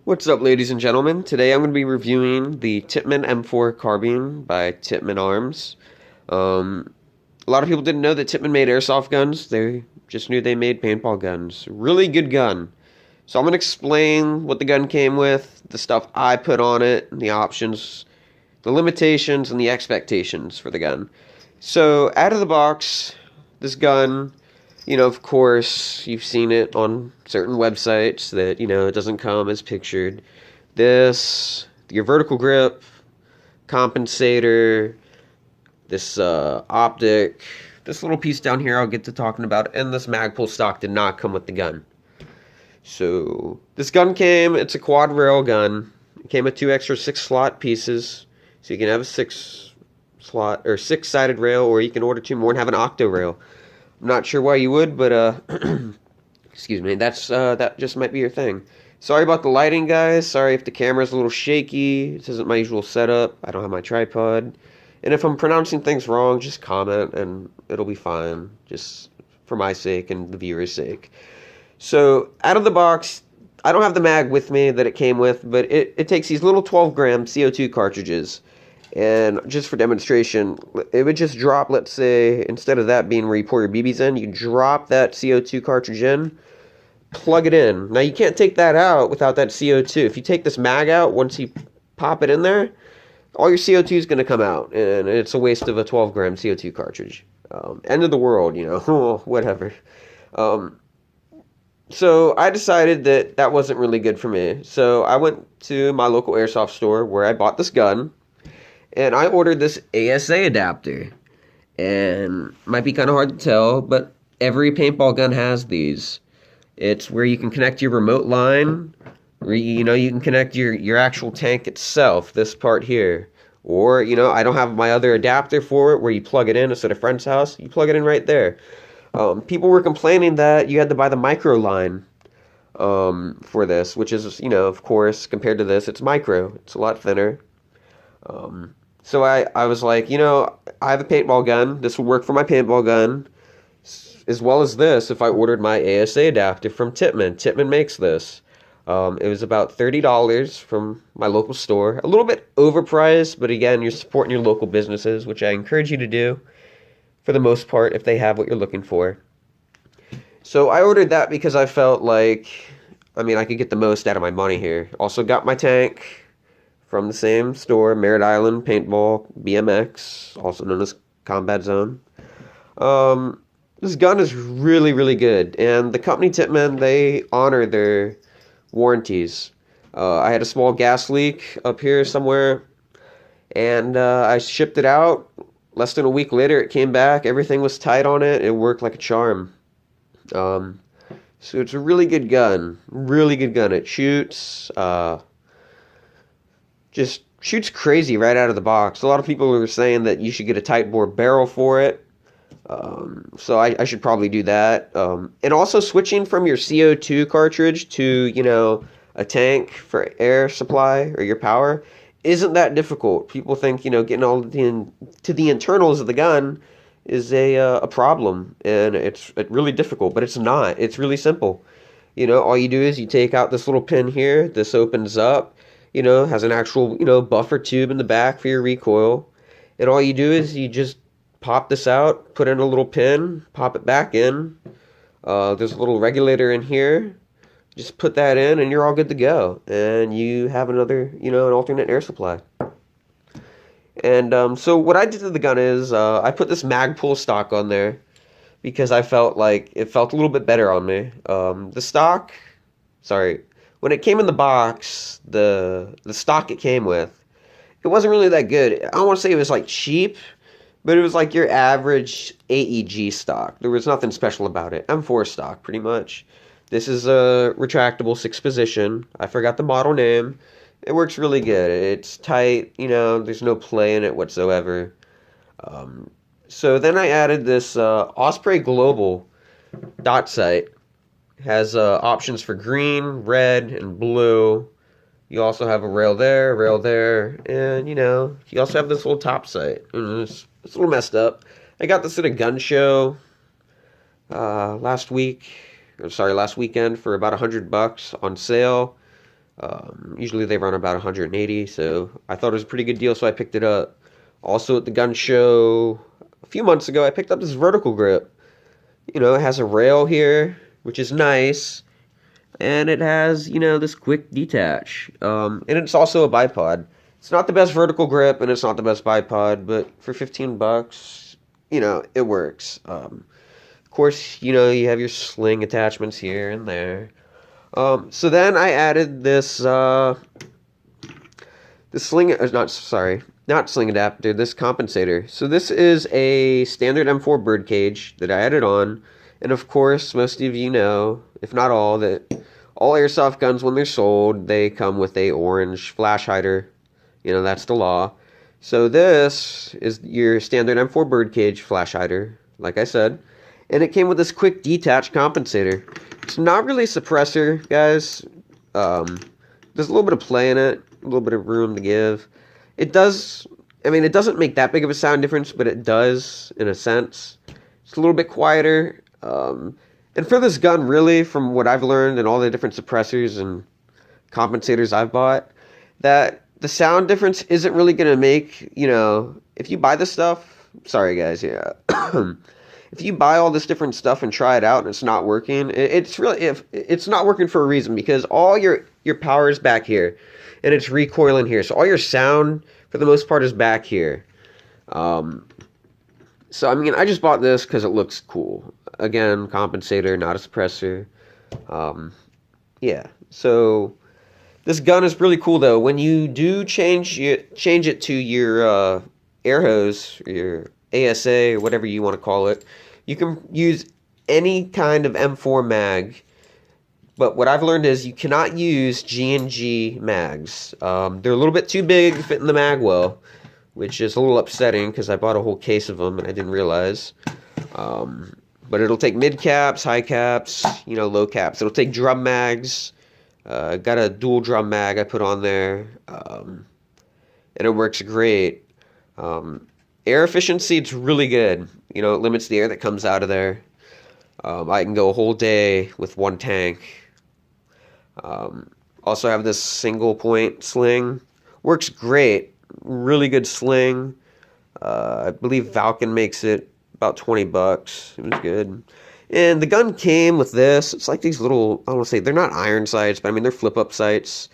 What's up, ladies and gentlemen? Today I'm going to be reviewing the Tippmann M4 carbine by Tippmann Arms. Um, a lot of people didn't know that Tippmann made airsoft guns. They just knew they made paintball guns. Really good gun. So I'm going to explain what the gun came with, the stuff I put on it, the options, the limitations, and the expectations for the gun. So out of the box, this gun, of course, you've seen it on certain websites that, it doesn't come as pictured. Your vertical grip, compensator, this optic, this little piece down here I'll get to talking about, and this Magpul stock did not come with the gun. So this gun it's a quad rail gun. It came with two extra 6-slot pieces, so you can have a 6-slot or 6-sided rail, or you can order two more and have an octo rail. I'm not sure why you would, but excuse me. That just might be your thing. Sorry about the lighting, guys. Sorry if the camera's a little shaky. This isn't my usual setup. I don't have my tripod. And if I'm pronouncing things wrong, just comment and it'll be fine. Just for my sake and the viewer's sake. So, out of the box, I don't have the mag with me that it came with, but it takes these little 12-gram CO2 cartridges. And just for demonstration, it would just drop, let's say, instead of that being where you pour your BBs in, you drop that CO2 cartridge in, plug it in. Now, you can't take that out without that CO2. If you take this mag out, once you pop it in there, all your CO2 is going to come out, and it's a waste of a 12-gram CO2 cartridge. End of the world, whatever. So I decided that wasn't really good for me. So I went to my local airsoft store where I bought this gun, and I ordered this ASA adapter. And might be kind of hard to tell, but every paintball gun has these. It's where you can connect your remote line, where you can connect your actual tank itself, this part here. Or, I don't have my other adapter for it where you plug it in instead of a friend's house. You plug it in right there. People were complaining that you had to buy the micro line for this, which is, of course, compared to this, it's micro. It's a lot thinner. So I was like, I have a paintball gun. This would work for my paintball gun, as well as this if I ordered my ASA adapter from Tippmann. Tippmann makes this. It was about $30 from my local store. A little bit overpriced, but again, you're supporting your local businesses, which I encourage you to do, for the most part, if they have what you're looking for. So I ordered that because I felt like, I could get the most out of my money here. Also got my tank from the same store, Merritt Island Paintball BMX, also known as Combat Zone. This gun is really, really good, and the company Tippmann, they honor their warranties. I had a small gas leak up here somewhere, and I shipped it out. Less than a week later, it came back. Everything was tight on it. It worked like a charm. So it's a really good gun. Really good gun. It shoots, just shoots crazy right out of the box. A lot of people were saying that you should get a tight bore barrel for it. So I should probably do that. And also switching from your CO2 cartridge to, a tank for air supply or your power isn't that difficult. People think, getting all to the internals of the gun is a problem, and it's really difficult, but it's not. It's really simple. All you do is you take out this little pin here. This opens up, has an actual, buffer tube in the back for your recoil. And all you do is you just pop this out, put in a little pin, pop it back in. There's a little regulator in here. Just put that in and you're all good to go. And you have another, an alternate air supply. And so what I did to the gun is I put this Magpul stock on there because I felt like it felt a little bit better on me. When it came in the box, the stock it came with, it wasn't really that good. I don't want to say it was like cheap, but it was like your average AEG stock. There was nothing special about it. M4 stock, pretty much. This is a retractable 6-position. I forgot the model name. It works really good. It's tight, there's no play in it whatsoever. So then I added this Osprey Global dot sight. Has options for green, red, and blue. You also have a rail there, and, you also have this little top sight. It's a little messed up. I got this at a gun show last weekend for about $100 on sale. Usually they run about 180, so I thought it was a pretty good deal, so I picked it up. Also at the gun show a few months ago, I picked up this vertical grip. You know, it has a rail here, which is nice, and it has, you know, this quick detach. And it's also a bipod. It's not the best vertical grip, and it's not the best bipod, but for 15 bucks, you know, it works. Of course, you know, you have your sling attachments here and there. So then I added this sling, not sling adapter, this compensator. So this is a standard M4 bird cage that I added on. And of course, most of you know, if not all, that all airsoft guns, when they're sold, they come with a orange flash hider. You know, that's the law. So this is your standard M4 bird cage flash hider, like I said. And it came with this quick detach compensator. It's not really a suppressor, guys. There's a little bit of play in it, a little bit of room to give. It does, I mean, it doesn't make that big of a sound difference, but it does, in a sense. It's a little bit quieter. And for this gun, really, from what I've learned and all the different suppressors and compensators I've bought, that the sound difference isn't really going to make, you know, if you buy this stuff, sorry guys, yeah. If you buy all this different stuff and try it out and it's not working, it's not working for a reason, because all your power is back here and it's recoiling here. So all your sound for the most part is back here. So I mean, I just bought this because it looks cool. Again, compensator, not a suppressor. Yeah. So this gun is really cool though. When you do change it to your air hose, your ASA, or whatever you want to call it, you can use any kind of M4 mag. But what I've learned is you cannot use G&G mags. They're a little bit too big to fit in the mag well, which is a little upsetting because I bought a whole case of them and I didn't realize. But it'll take mid caps, high caps, you know, low caps. It'll take drum mags. Got a dual drum mag I put on there, and it works great. Air efficiency, it's really good. You know, it limits the air that comes out of there. I can go a whole day with one tank. Also have this single point sling. Works great. Really good sling. I believe Valken makes it about 20 bucks. It was good. And the gun came with this. It's like these little, I don't want to say, they're not iron sights, but I mean, they're flip-up sights.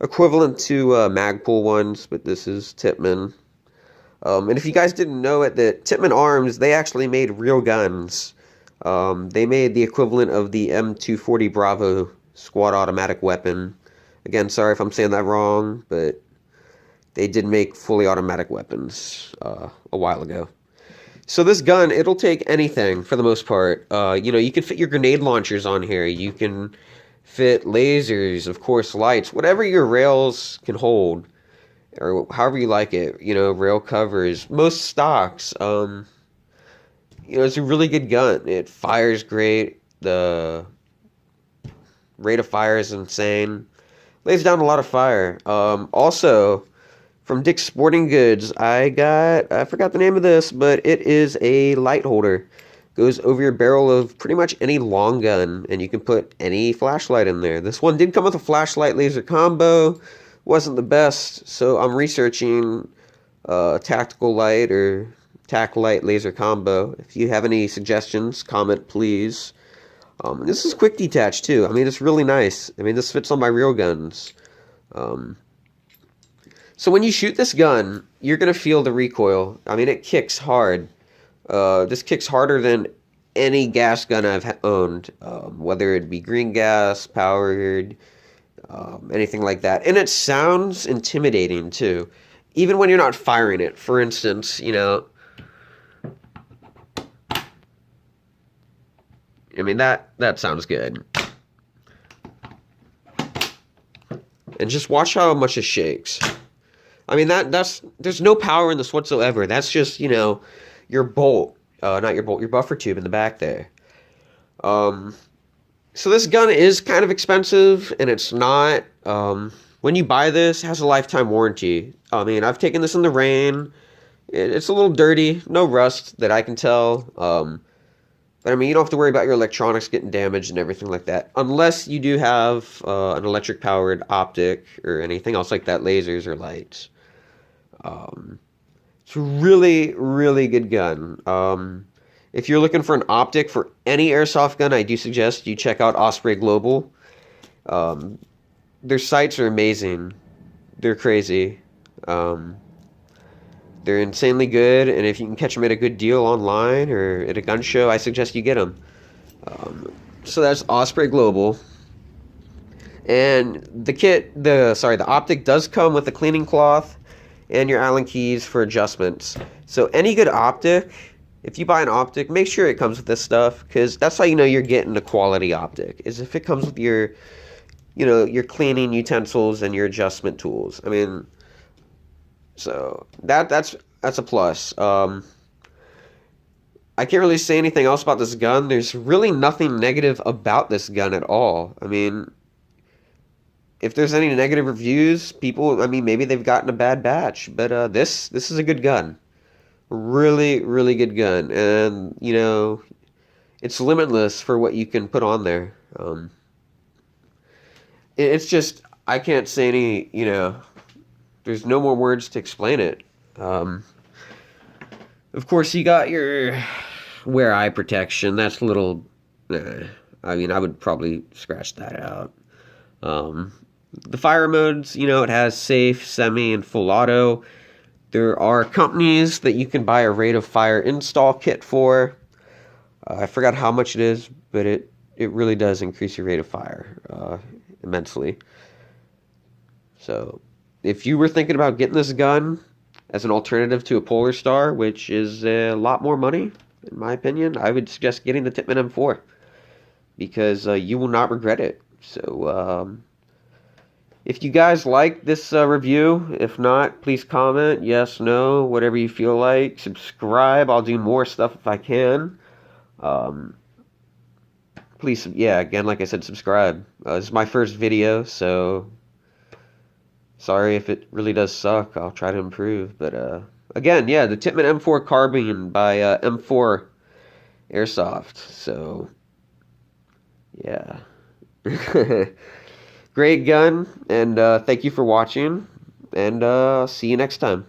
Equivalent to Magpul ones, but this is Tippmann. And if you guys didn't know it, that Tippmann Arms, they actually made real guns. They made the equivalent of the M240 Bravo squad automatic weapon. Again, sorry if I'm saying that wrong, but they did make fully automatic weapons a while ago. So this gun, it'll take anything for the most part. You know, you can fit your grenade launchers on here. You can fit lasers, of course, lights, whatever your rails can hold, or however you like it. You know, rail covers, most stocks. You know, it's a really good gun. It fires great. The rate of fire is insane. Lays down a lot of fire. Also, from Dick's Sporting Goods, I forgot the name of this, but it is a light holder. Goes over your barrel of pretty much any long gun, and you can put any flashlight in there. This one did come with a flashlight laser combo. Wasn't the best, so I'm researching tactical light or tac light laser combo. If you have any suggestions, comment please. This is quick detach too. I mean, it's really nice. I mean, this fits on my real guns. So when you shoot this gun, you're going to feel the recoil. I mean, it kicks hard. This kicks harder than any gas gun I've owned, whether it be green gas, powered, anything like that. And it sounds intimidating, too, even when you're not firing it. For instance, you know, I mean, that sounds good. And just watch how much it shakes. I mean, there's no power in this whatsoever. That's just, you know, your bolt, not your bolt, your buffer tube in the back there. So this gun is kind of expensive, and it's not, when you buy this, it has a lifetime warranty. I mean, I've taken this in the rain. It's a little dirty, no rust that I can tell. But I mean, you don't have to worry about your electronics getting damaged and everything like that, unless you do have an electric powered optic or anything else like that, lasers or lights. Um, it's a really, really good gun. If you're looking for an optic for any airsoft gun, I do suggest you check out Osprey Global. Um, their sights are amazing. They're crazy. Um, they're insanely good, and if you can catch them at a good deal online or at a gun show, I suggest you get them. So that's Osprey Global. And the optic does come with a cleaning cloth and your Allen keys for adjustments. So any good optic, if you buy an optic, make sure it comes with this stuff, because that's how you know you're getting a quality optic, is if it comes with your cleaning utensils and your adjustment tools. I mean, so that's a plus. I can't really say anything else about this gun. There's really nothing negative about this gun at all. I mean, if there's any negative reviews, people, I mean, maybe they've gotten a bad batch, but this is a good gun. Really, really good gun, and it's limitless for what you can put on there. It's just I can't say any. There's no more words to explain it. Of course, you got your wear eye protection. That's a little. I mean, I would probably scratch that out. Um, the fire modes, it has safe, semi, and full auto. There are companies that you can buy a rate of fire install kit for. I forgot how much it is, but it really does increase your rate of fire immensely. So, if you were thinking about getting this gun as an alternative to a Polar Star, which is a lot more money, in my opinion, I would suggest getting the Tippmann M4, because you will not regret it. So, if you guys like this review, if not, please comment, yes, no, whatever you feel like. Subscribe, I'll do more stuff if I can. Please, yeah, again, like I said, subscribe. This is my first video, so sorry if it really does suck. I'll try to improve. But again, yeah, the Tippmann M4 carbine by M4 Airsoft. So, yeah. Great gun, and thank you for watching, and see you next time.